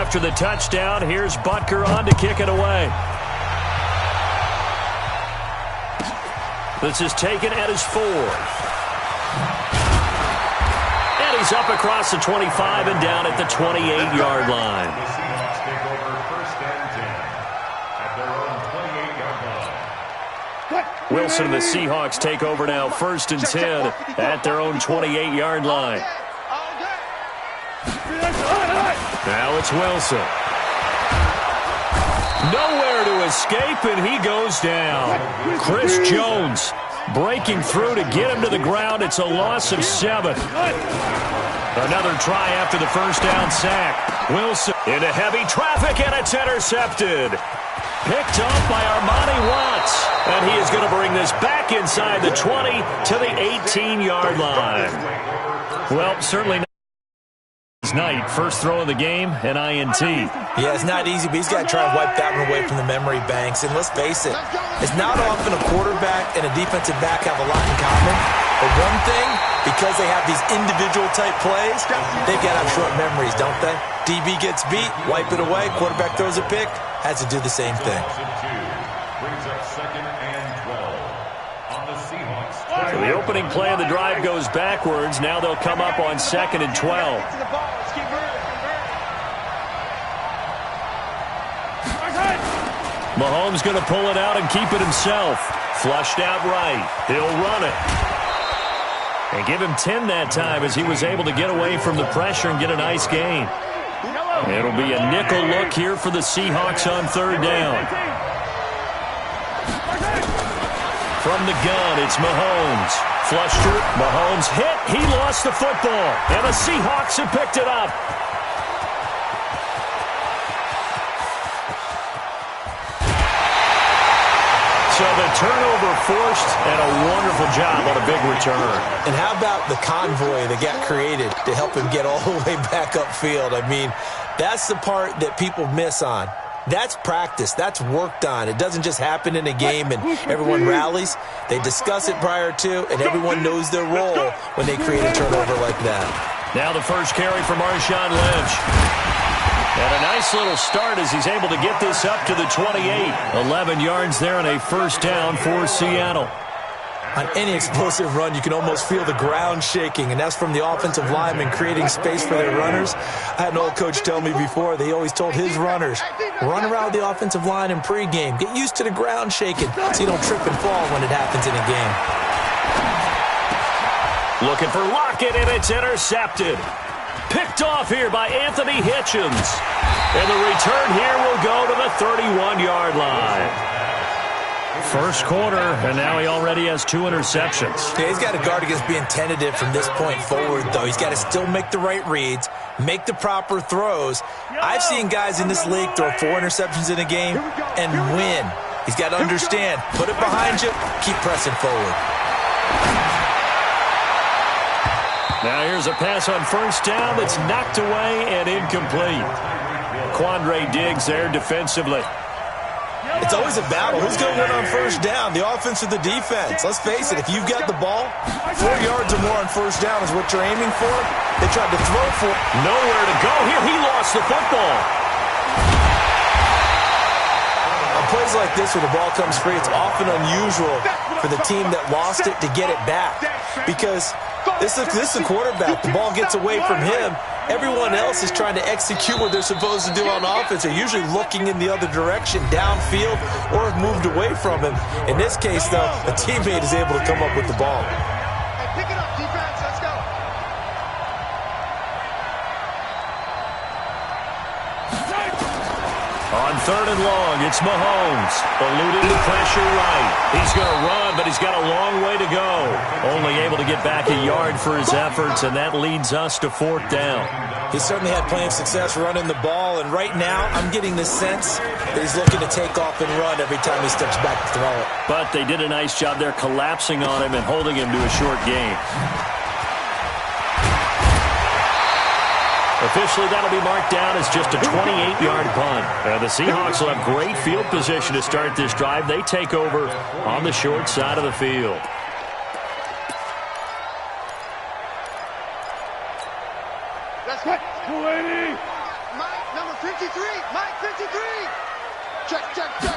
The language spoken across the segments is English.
after the touchdown. Here's Butker on to kick it away. This is taken at his 4. And he's up across the 25 and down at the 28-yard line. The Seahawks take over first and 10 at their own 28-yard line. Wilson and the Seahawks take over now first and 10 at their own 28-yard line. Now it's Wilson. Nowhere to escape, and he goes down. Chris Jones breaking through to get him to the ground. It's a loss of 7. Another try after the first down sack. Wilson into heavy traffic, and it's intercepted. Picked up by Armani Watts, and he is going to bring this back inside the 20 to the 18-yard line. Well, certainly not his night. First throw of the game, an INT. Yeah, it's not easy, but he's got to try and wipe that one away from the memory banks. And let's face it, it's not often a quarterback and a defensive back have a lot in common. But one thing, because they have these individual-type plays, they've got to have short memories, don't they? DB gets beat, wipe it away, quarterback throws a pick, has to do the same thing. Brings up second and 12 on the Seahawks. So the opening play of the drive goes backwards. Now they'll come up on second and 12. Mahomes going to pull it out and keep it himself. Flushed out right. He'll run it. And give him 10 that time as he was able to get away from the pressure and get a nice gain. It'll be a nickel look here for the Seahawks on third down. From the gun, it's Mahomes. Flushed. Mahomes hit. He lost the football. And the Seahawks have picked it up. So the turnover forced, and a wonderful job on a big return. And how about the convoy that got created to help him get all the way back upfield? I mean, that's the part that people miss on. That's practice. That's worked on. It doesn't just happen in a game and everyone rallies. They discuss it prior to, and everyone knows their role when they create a turnover like that. Now the first carry for Marshawn Lynch. And a nice little start as he's able to get this up to the 28. 11 yards there and a first down for Seattle. On any explosive run, you can almost feel the ground shaking, and that's from the offensive linemen creating space for their runners. I had an old coach tell me before, they always told his runners, run around the offensive line in pregame. Get used to the ground shaking so you don't trip and fall when it happens in a game. Looking for Lockett, and it's intercepted. Picked off here by Anthony Hitchens. And the return here will go to the 31-yard line. First quarter, and now he already has 2 interceptions. Yeah, he's got to guard against being tentative from this point forward, though. He's got to still make the right reads, make the proper throws. I've seen guys in this league throw 4 interceptions in a game and win. He's got to understand, put it behind you, keep pressing forward. Now here's a pass on first down that's knocked away and incomplete. Quandre Diggs there defensively. It's always a battle. Who's going to win on first down, the offense or the defense? Let's face it, if you've got the ball, 4 yards or more on first down is what you're aiming for. They tried to throw for it. Nowhere to go here. He lost the football. On plays like this where the ball comes free, it's often unusual for the team that lost it to get it back. Because this is a quarterback. The ball gets away from him. Everyone else is trying to execute what they're supposed to do on offense. They're usually looking in the other direction, downfield, or have moved away from him. In this case, though, a teammate is able to come up with the ball. Hey, pick it up, defense. Let's go. On third and long, it's Mahomes. Eluding the pressure right. He's going to run, but he's got a long way to go. Only able to get back a yard for his efforts, and that leads us to fourth down. He certainly had plenty of success running the ball, and right now I'm getting the sense that he's looking to take off and run every time he steps back to throw it. But they did a nice job there collapsing on him and holding him to a short gain. Officially, that'll be marked down as just a 28-yard punt. The Seahawks will have great field position to start this drive. They take over on the short side of the field. That's good. 280. Mike, number 15. 53, Mike 53. Check, check, check.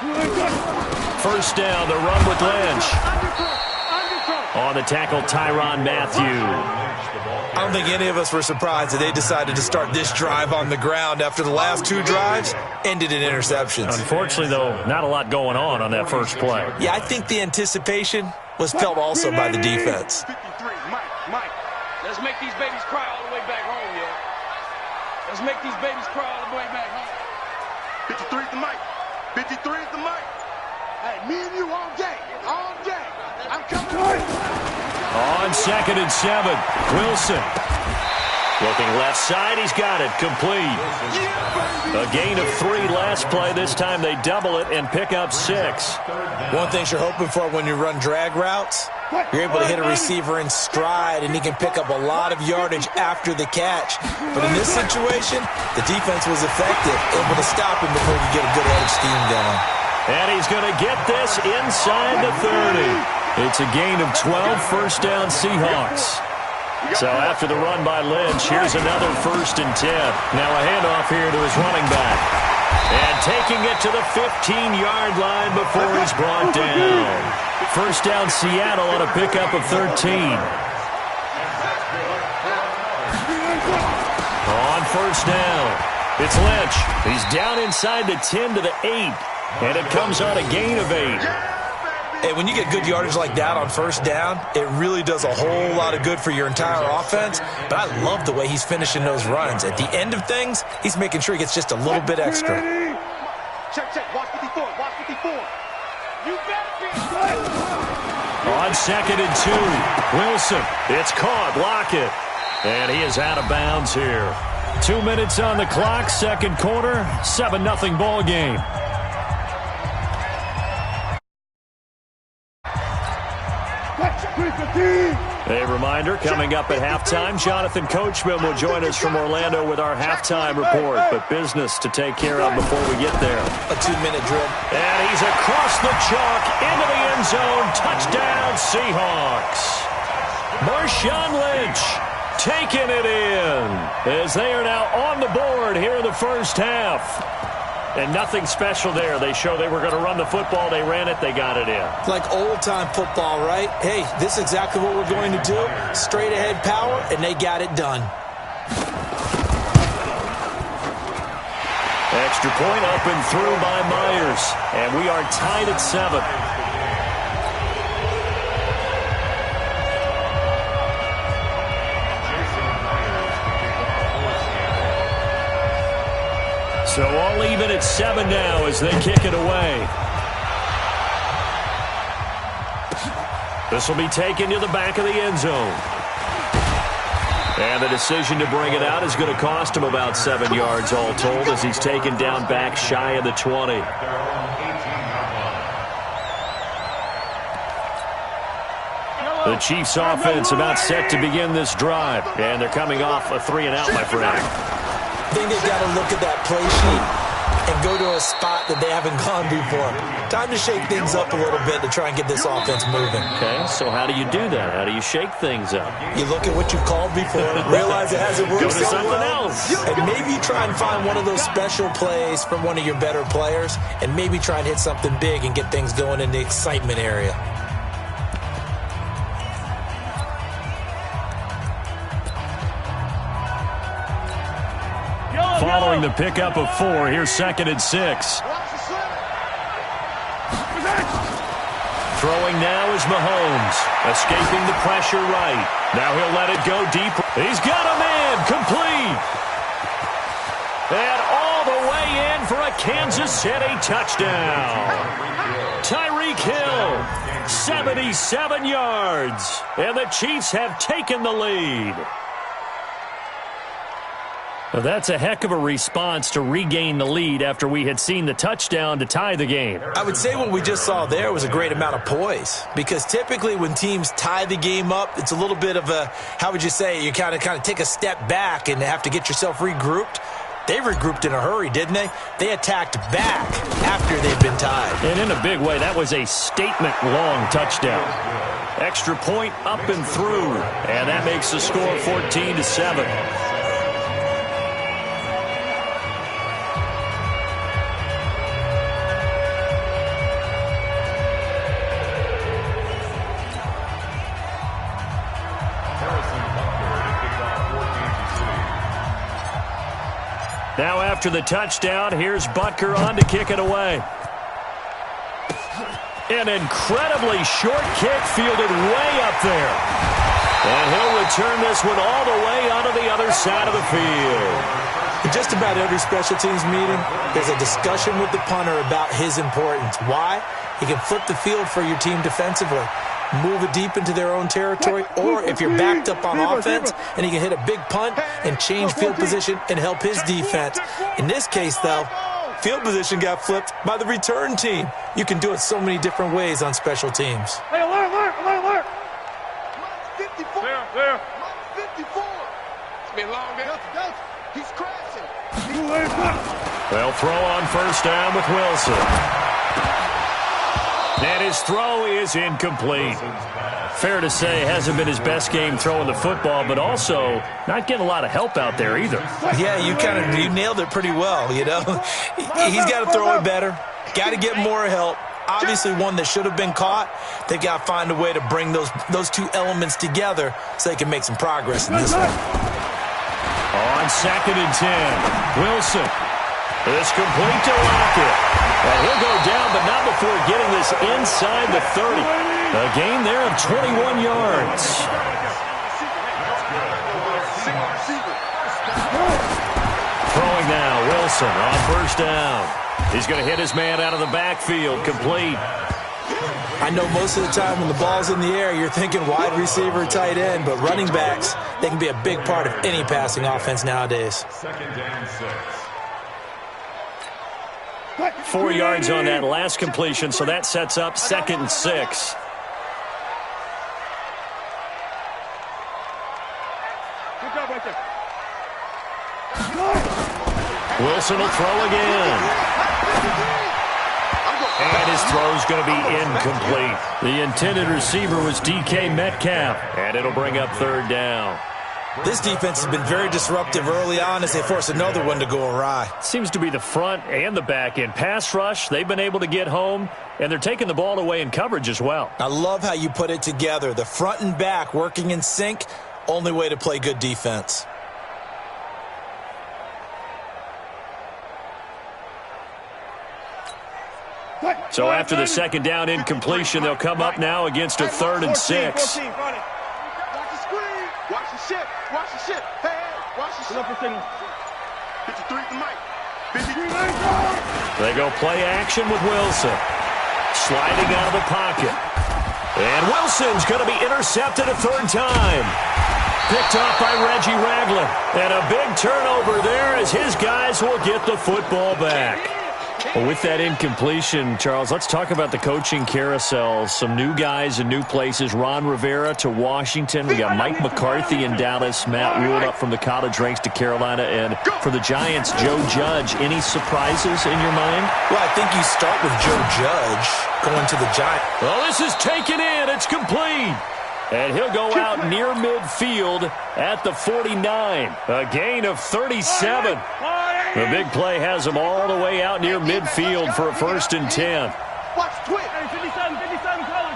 First down, the run with Lynch. On the tackle, Tyrann Mathieu. I don't think any of us were surprised that they decided to start this drive on the ground after the last two drives ended in interceptions. Unfortunately, though, not a lot going on that first play. Yeah, I think the anticipation was felt also by the defense. 53, Mike. Let's make these babies cry all the way back home, yo. Let's make these babies cry all the way back home. 53 is the Mike. 53 is the Mike. Hey, me and you all day. All day. I'm coming. On 2nd and 7, Wilson. Looking left side, he's got it. Complete. A gain of 3 last play. This time they double it and pick up 6. One thing you're hoping for when you run drag routes, you're able to hit a receiver in stride, and he can pick up a lot of yardage after the catch. But in this situation, the defense was effective, able to stop him before he could get a good head of steam going. And he's going to get this inside the 30. It's a gain of 12, first down Seahawks. So after the run by Lynch, here's another 1st and 10. Now a handoff here to his running back. And taking it to the 15-yard line before he's brought down. First down Seattle on a pickup of 13. On first down, it's Lynch. He's down inside the 10 to the 8. And it comes on a gain of 8. Hey, when you get good yardage like that on first down, it really does a whole lot of good for your entire offense. But I love the way he's finishing those runs. At the end of things, he's making sure he gets just a little bit extra. Check, check. Watch 54. Watch 54. You better be On 2nd and 2, Wilson. It's caught. Lockett. And he is out of bounds here. 2 minutes on the clock, second quarter, 7-0 ball game. A reminder, coming up at halftime, Jonathan Coachman will join us from Orlando with our halftime report. But business to take care of before we get there. A 2-minute drill. And he's across the chalk, into the end zone. Touchdown, Seahawks. Marshawn Lynch taking it in as they are now on the board here in the first half. And nothing special there. They show they were going to run the football. They ran it. They got it in. Like old-time football, right? Hey, this is exactly what we're going to do. Straight-ahead power, and they got it done. Extra point up and through by Myers. And we are tied at 7. So all even at 7 now as they kick it away. This will be taken to the back of the end zone. And the decision to bring it out is going to cost him about 7 yards all told as he's taken down back shy of the 20. The Chiefs offense about set to begin this drive. And they're coming off a 3-and-out, my friend. I think they've got to look at that play sheet and go to a spot that they haven't gone before. Time to shake things up a little bit to try and get this offense moving. Okay, so how do you do that? How do you shake things up? You look at what you've called before, realize it hasn't worked Go to so something well, else. and maybe try and find one of those special plays from one of your better players, and maybe try and hit something big and get things going in the excitement area. Following the pickup of 4, here's 2nd and 6. Throwing now is Mahomes, escaping the pressure right. Now he'll let it go deep. He's got a man, complete. And all the way in for a Kansas City touchdown. Tyreek Hill, 77 yards. And the Chiefs have taken the lead. Well, that's a heck of a response to regain the lead after we had seen the touchdown to tie the game. I would say what we just saw there was a great amount of poise, because typically when teams tie the game up, it's a little bit of a, how would you say, you kind of take a step back and have to get yourself regrouped. They regrouped in a hurry, didn't they? They attacked back after they'd been tied. And in a big way, that was a statement-long touchdown. Extra point up and through, and that makes the score 14-7. after the touchdown. Here's Butker on to kick it away. An incredibly short kick fielded way up there. And he'll return this one all the way onto the other side of the field. In just about every special teams meeting, there's a discussion with the punter about his importance. Why? He can flip the field for your team defensively, move it deep into their own territory, or if you're backed up on offense, and he can hit a big punt and change field position and help his defense. In this case, though, field position got flipped by the return team. You can do it so many different ways on special teams. Hey, alert! 54. There. 54. It's been a long day. He's crashing. They'll throw on first down with Wilson. And his throw is incomplete. Fair to say, hasn't been his best game throwing the football, but also not getting a lot of help out there either. Yeah, you nailed it pretty well, you know. He's got to throw it better. Got to get more help. Obviously one that should have been caught. They've got to find a way to bring those two elements together so they can make some progress in this one. On 2nd and 10, Wilson. It's complete to Lockett. And he'll go down, but not before getting this inside the 30. A gain there of 21 yards. Throwing now, Wilson on first down. He's going to hit his man out of the backfield, complete. I know most of the time when the ball's in the air, you're thinking wide receiver, tight end, but running backs, they can be a big part of any passing offense nowadays. 2nd and 6. 4 yards on that last completion, so that sets up 2nd and 6. Good job right there. Wilson will throw again. And his throw's going to be incomplete. The intended receiver was DK Metcalf, and it'll bring up 3rd down. This defense has been very disruptive early on as they force another one to go awry. Seems to be the front and the back end. Pass rush, they've been able to get home, and they're taking the ball away in coverage as well. I love how you put it together. The front and back working in sync, only way to play good defense. So after the 2nd down incompletion, they'll come up now against a 3rd and 6. Watch the screen. Watch the ship. Watch the ship. Hey, watch the ship. 53 at the mic. 53. They go play action with Wilson. Sliding out of the pocket. And Wilson's going to be intercepted a 3rd time. Picked off by Reggie Ragland. And a big turnover there as his guys will get the football back. Well, with that incompletion, Charles, let's talk about the coaching carousel. Some new guys in new places. Ron Rivera to Washington. We got Mike McCarthy in Dallas. Matt Rule up from the college ranks to Carolina. And for the Giants, Joe Judge. Any surprises in your mind? Well, I think you start with Joe Judge going to the Giants. Well, this is taken in. It's complete. And he'll go out near midfield at the 49. A gain of 37. The big play has him all the way out near midfield for a 1st and 10. Watch twitch. 57 colors.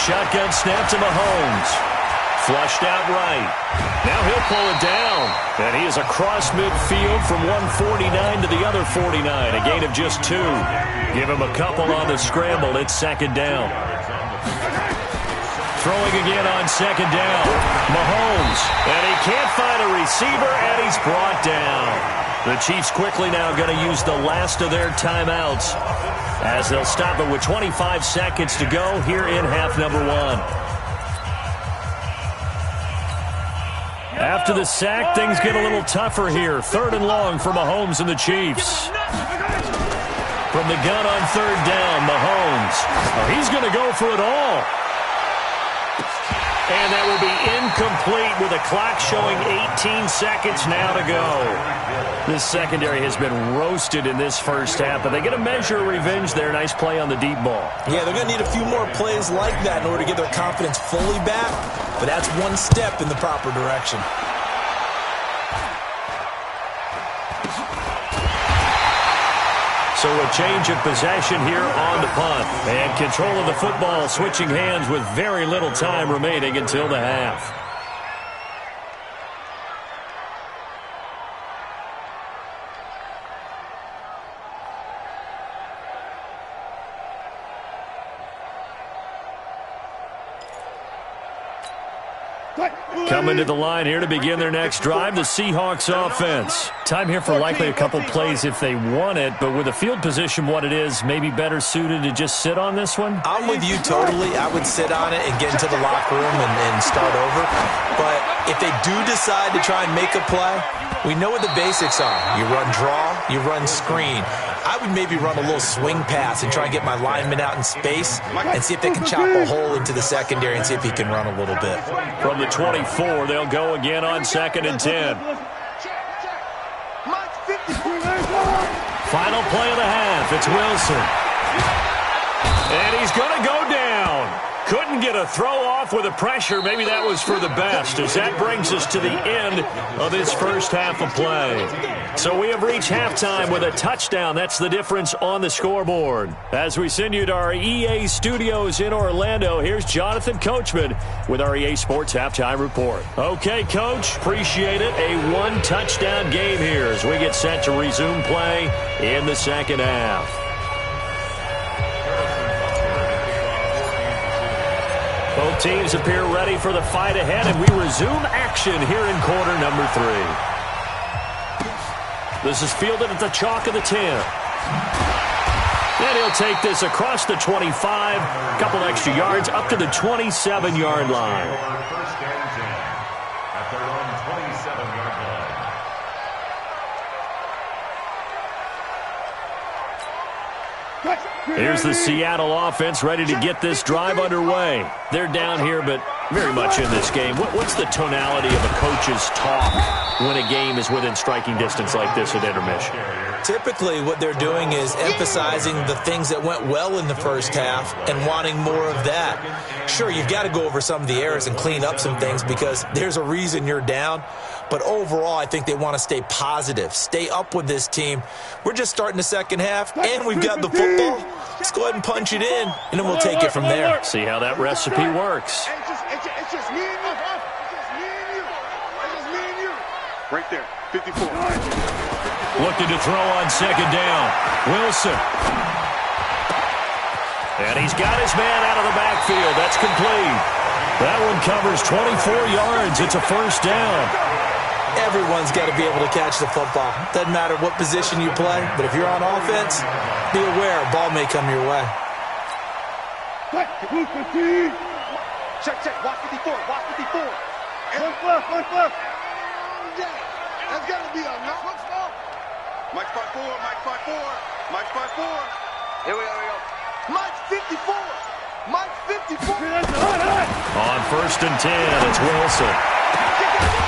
Shotgun snap to Mahomes. Flushed out right. Now he'll pull it down. And he is across midfield from 149 to the other 49. A gain of just 2. Give him a couple on the scramble. It's 2nd down. Throwing again on 2nd down. Mahomes. And he can't find a receiver, and he's brought down. The Chiefs quickly now going to use the last of their timeouts as they'll stop it with 25 seconds to go here in half number 1. After the sack, things get a little tougher here. 3rd and long for Mahomes and the Chiefs. From the gun on 3rd down, Mahomes. Oh, he's going to go for it all. And that will be incomplete with a clock showing 18 seconds now to go. This secondary has been roasted in this first half, but they get a measure of revenge there. Nice play on the deep ball. Yeah, they're going to need a few more plays like that in order to get their confidence fully back, but that's one step in the proper direction. So a change of possession here on the punt. And control of the football switching hands with very little time remaining until the half. Coming to the line here to begin their next drive, the Seahawks offense. Time here for likely a couple plays if they want it, but with the field position what it is, maybe better suited to just sit on this one? I'm with you totally. I would sit on it and get into the locker room and start over. But if they do decide to try and make a play, we know what the basics are. You run draw, you run screen. I would maybe run a little swing pass and try and get my lineman out in space and see if they can chop a hole into the secondary and see if he can run a little bit. From the 24, they'll go again on 2nd and 10. Final play of the half. It's Wilson. And he's going to go down. Couldn't get a throw off with the pressure. Maybe that was for the best, as that brings us to the end of his first half of play. So we have reached halftime with a touchdown. That's the difference on the scoreboard. As we send you to our EA studios in Orlando, here's Jonathan Coachman with our EA Sports Halftime Report. Okay, Coach, appreciate it. A one-touchdown game here as we get set to resume play in the second half. Both teams appear ready for the fight ahead, and we resume action here in quarter number 3. This is fielded at the chalk of the 10. And he'll take this across the 25, a couple extra yards up to the 27-yard line. First and 10 at their own 27-yard line. Here's the Seattle offense ready to get this drive underway. They're down here, but very much in this game. What's the tonality of a coach's talk when a game is within striking distance like this at intermission? Typically, what they're doing is emphasizing the things that went well in the first half and wanting more of that. Sure, you've got to go over some of the errors and clean up some things because there's a reason you're down. But overall, I think they want to stay positive, stay up with this team. We're just starting the second half, and we've got the football. Let's go ahead and punch it in, and then we'll take it from there. See how that recipe works. It's just me and you. It's just me and you. It's just me and you. Right there, 54. Looking to throw on second down. Wilson. And he's got his man out of the backfield. That's complete. That one covers 24 yards. It's a first down. Everyone's got to be able to catch the football. Doesn't matter what position you play, but if you're on offense, be aware a ball may come your way. Check. Watch 54. Watch 54. One left. That's got to be a no. Mike 5-4. Mike 5-4. Here we go. Mike 54. Mike 54. On first and 10, it's Wilson.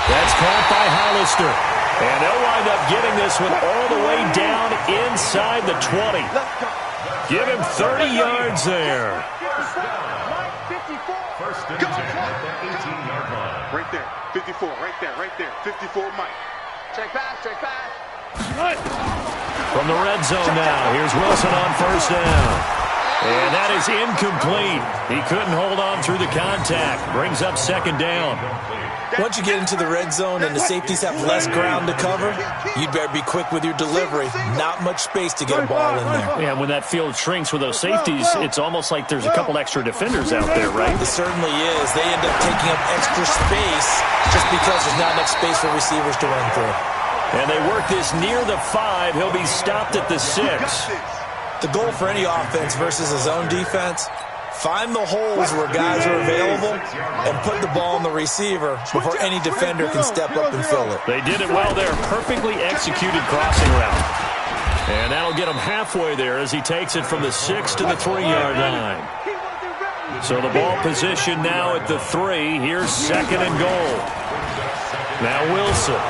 That's caught by Hollister. And they'll wind up getting this one all the way down inside the 20. Give him 30 yards there. First and 10 at the 18-yard line. Right there. 54. Right there. 54 Mike. Check pass. From the red zone now, here's Wilson on first down. And that is incomplete. He couldn't hold on through the contact. Brings up second down. Once you get into the red zone and the safeties have less ground to cover, you'd better be quick with your delivery. Not much space to get a ball in there. Yeah, when that field shrinks with those safeties, it's almost like there's a couple extra defenders out there, right? It certainly is. They end up taking up extra space just because there's not enough space for receivers to run through. And they work this near the 5. He'll be stopped at the 6. The goal for any offense versus a zone defense, find the holes where guys are available and put the ball on the receiver before any defender can step up and fill it. They did it well there. Perfectly executed crossing route. And that'll get him halfway there as he takes it from the 6 to the 3-yard line. So the ball position now at the 3. Here's second and goal. Now Wilson.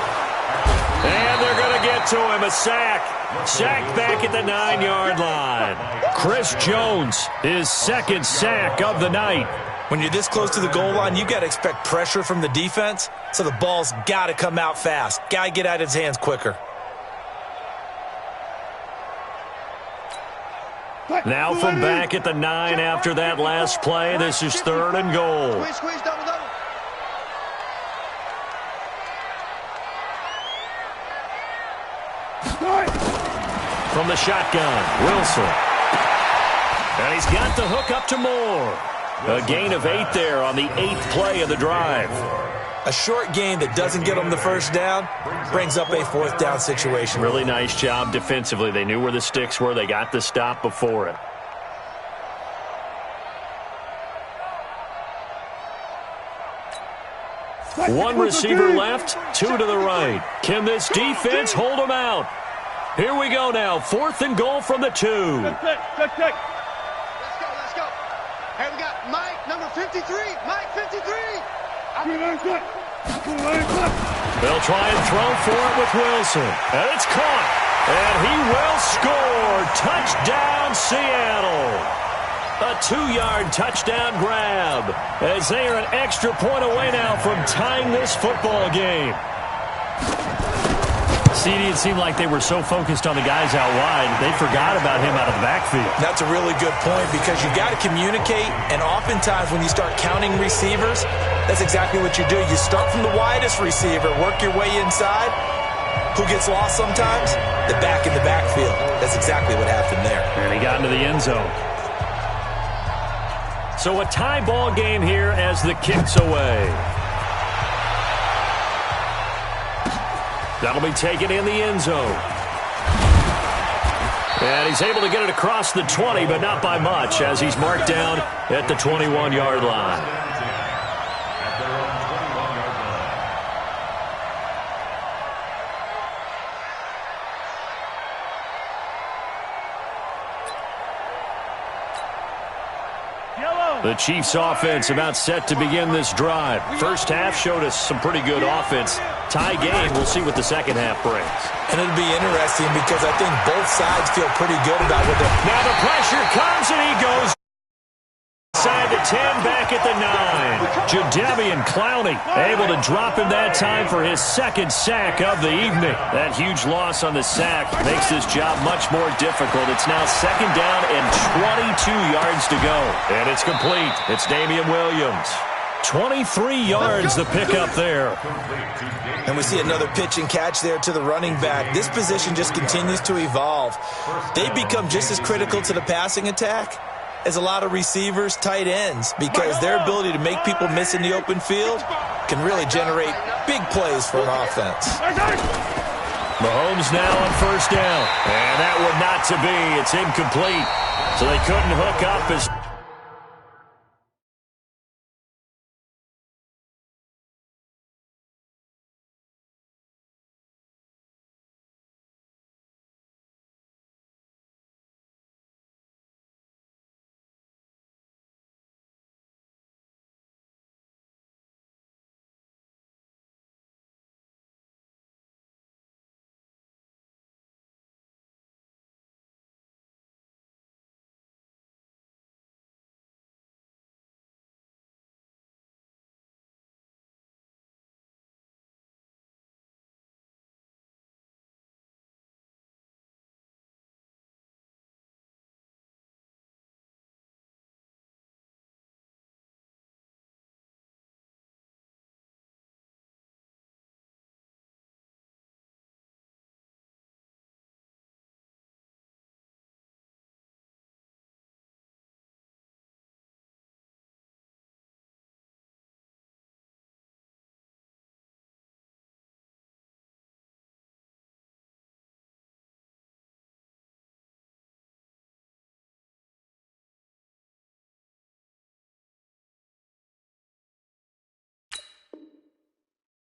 And they're going to get to him. A sack. Sack back at the 9-yard line. Chris Jones, his second sack of the night. When you're this close to the goal line, you got to expect pressure from the defense, so the ball's got to come out fast. Got to get out of his hands quicker. Now from back at the 9 after that last play, this is third and goal. Squeeze, double. From the shotgun, Wilson. And he's got the hook up to Moore. A gain of 8 there on the 8th play of the drive. A short gain that doesn't get them the first down brings up a 4th down situation. Really nice job defensively. They knew where the sticks were. They got the stop before it. One receiver left, 2 to the right. Can this defense hold them out? Here we go now. 4th and goal from the 2. Let's go. Hey, we got Mike, number 53. Mike, 53. They'll try and throw for it with Wilson. And it's caught. And he will score. Touchdown, Seattle. A 2-yard touchdown grab as they are an extra point away now from tying this football game. CD, it seemed like they were so focused on the guys out wide, they forgot about him out of the backfield. That's a really good point because you got to communicate, and oftentimes when you start counting receivers, that's exactly what you do. You start from the widest receiver, work your way inside. Who gets lost sometimes? The back in the backfield. That's exactly what happened there. And he got into the end zone. So a tie ball game here as the kick's away. That'll be taken in the end zone. And he's able to get it across the 20, but not by much as he's marked down at the 21-yard line. The Chiefs' offense about set to begin this drive. First half showed us some pretty good offense. Tie game, we'll see what the second half brings. And it'll be interesting because I think both sides feel pretty good about what they're... Now the pressure comes and he goes inside the 10, back at the 9. Jadeveon Clowney able to drop him that time for his 2nd sack of the evening. That huge loss on the sack makes this job much more difficult. It's now 2nd down and 22 yards to go. And it's complete. It's Damian Williams. 23 yards to pick up there. And we see another pitch and catch there to the running back. This position just continues to evolve. They become just as critical to the passing attack as a lot of receivers, tight ends, because their ability to make people miss in the open field can really generate big plays for an offense. Mahomes now on 1st down. And that one not to be. It's incomplete. So they couldn't hook up as...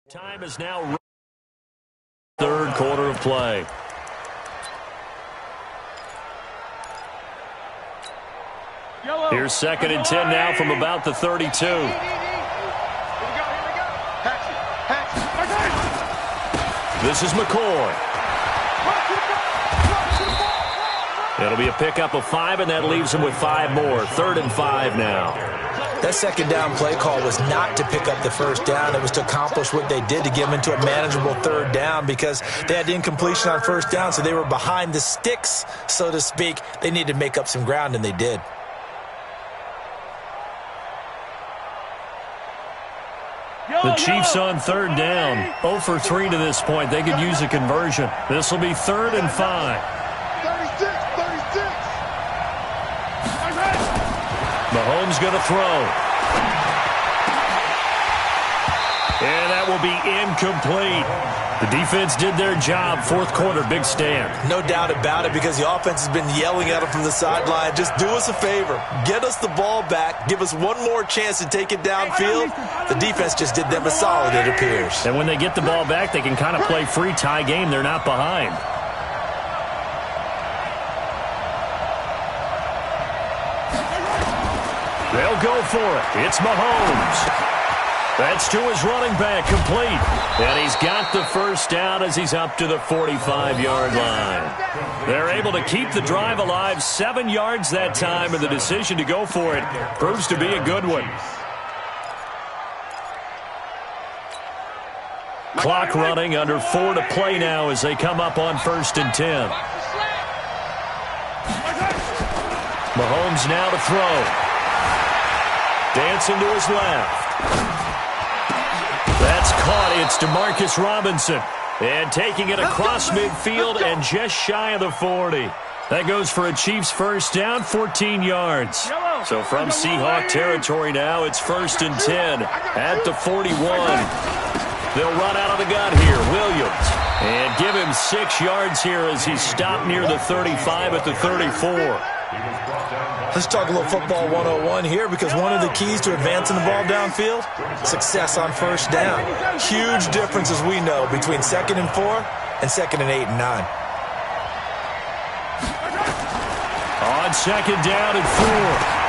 Time is now 3rd quarter of play. Here's 2nd and 10 now from about the 32. This is McCoy. It'll be a pickup of 5, and that leaves him with 5 more. 3rd and 5 now. That 2nd down play call was not to pick up the 1st down. It was to accomplish what they did to get them into a manageable 3rd down because they had incompletion on 1st down, so they were behind the sticks, so to speak. They needed to make up some ground, and they did. The Chiefs on 3rd down. 0 for 3 to this point. They could use a conversion. This will be 3rd and 5. Mahomes going to throw. And that will be incomplete. The defense did their job. Fourth quarter, big stand. No doubt about it, because the offense has been yelling at them from the sideline. Just do us a favor. Get us the ball back. Give us one more chance to take it downfield. The defense just did them a solid, it appears. And when they get the ball back, they can kind of play free tie game. They're not behind. They'll go for it. It's Mahomes. That's to his running back, complete. And he's got the first down as he's up to the 45-yard line. They're able to keep the drive alive, 7 yards that time, and the decision to go for it proves to be a good one. Clock running, under 4 to play now as they come up on 1st and 10. Mahomes now to throw. Dancing to his left. That's caught. It's DeMarcus Robinson. And taking it across midfield and just shy of the 40. That goes for a Chiefs first down, 14 yards. So from Seahawk territory now, it's 1st and 10 at the 41. They'll run out of the gun here. Williams. And give him 6 yards here as he's stopped near the 35 at the 34. Let's talk a little football 101 here, because one of the keys to advancing the ball downfield, success on first down. Huge difference, as we know, between 2nd and 4 and 2nd and 8 and 9. On 2nd down and 4,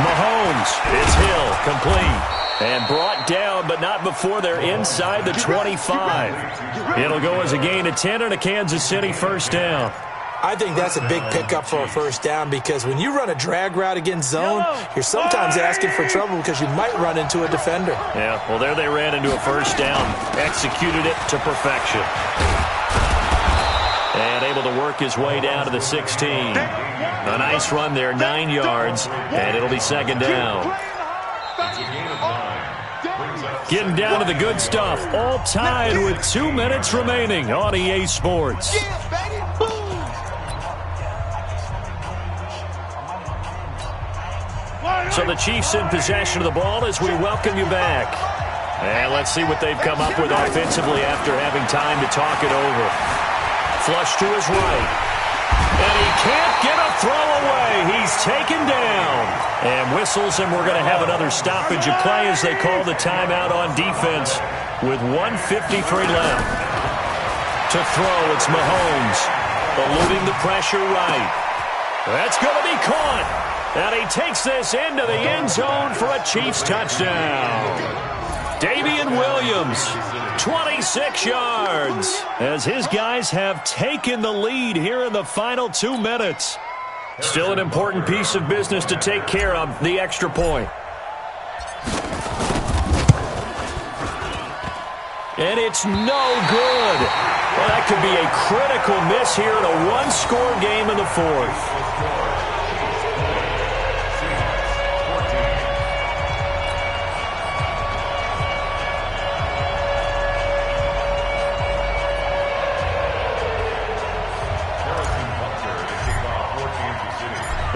Mahomes. It's Hill, complete. And brought down, but not before they're inside the 25. It'll go as a gain of 10 and a Kansas City first down. I think that's a big pickup for a first down, because when you run a drag route against zone, you're sometimes asking for trouble because you might run into a defender. Yeah, well, there they ran into a first down. Executed it to perfection. And able to work his way down to the 16. A nice run there, 9 yards, and it'll be 2nd down. Getting down to the good stuff, all tied with 2 minutes remaining on EA Sports. So the Chiefs in possession of the ball as we welcome you back. And let's see what they've come up with offensively after having time to talk it over. Flush to his right. And he can't get a throw away. He's taken down. And whistles, and we're going to have another stoppage of play as they call the timeout on defense with 1:53 left. To throw, it's Mahomes. Eluding the pressure right. That's going to be caught. And he takes this into the end zone for a Chiefs touchdown. Davian Williams, 26 yards, as his guys have taken the lead here in the final 2 minutes. Still an important piece of business to take care of, the extra point. And it's no good. Well, that could be a critical miss here in a one-score game in the 4th.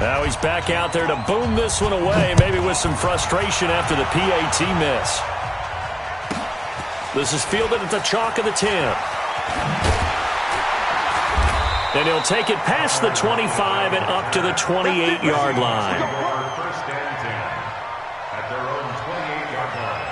Now he's back out there to boom this one away, maybe with some frustration after the PAT miss. This is fielded at the chalk of the 10. And he'll take it past the 25 and up to the 28-yard line. First and 10 at their own 28-yard line.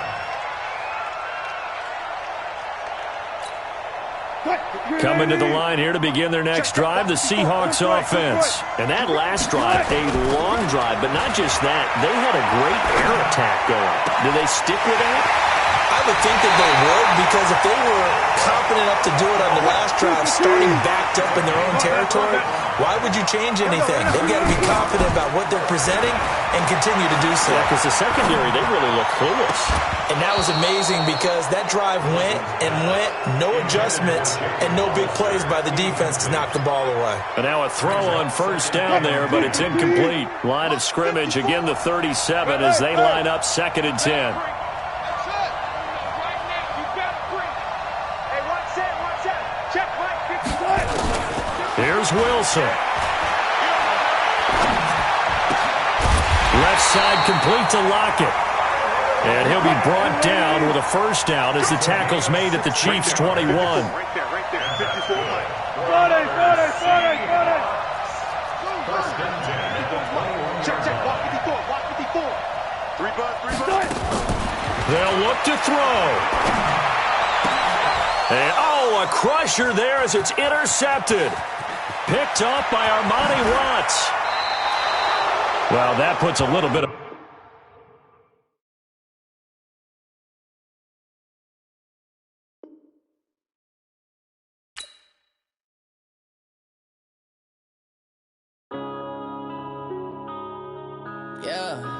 Coming to the line here to begin their next drive, the Seahawks offense. And that last drive, a long drive, but not just that. They had a great air attack going. Do they stick with that? I would think that they would, because if they were confident enough to do it on the last drive, starting backed up in their own territory, why would you change anything? They've got to be confident about what they're presenting and continue to do so. Yeah, because the secondary, they really look clueless. And that was amazing, because that drive went and went, no adjustments, and no big plays by the defense to knock the ball away. And now a throw on first down there, but it's incomplete. Line of scrimmage, again the 37 as they line up 2nd and 10. Here's Wilson. Left side complete to Lockett. And he'll be brought down with a first down as the tackle's made at the Chiefs' 21. Right there. 54 Mike. Check. Walk 54. 3 bud. They'll look to throw. And, a crusher there as it's intercepted. Picked up by Armani Watts. Well, that puts a little bit of... Yeah.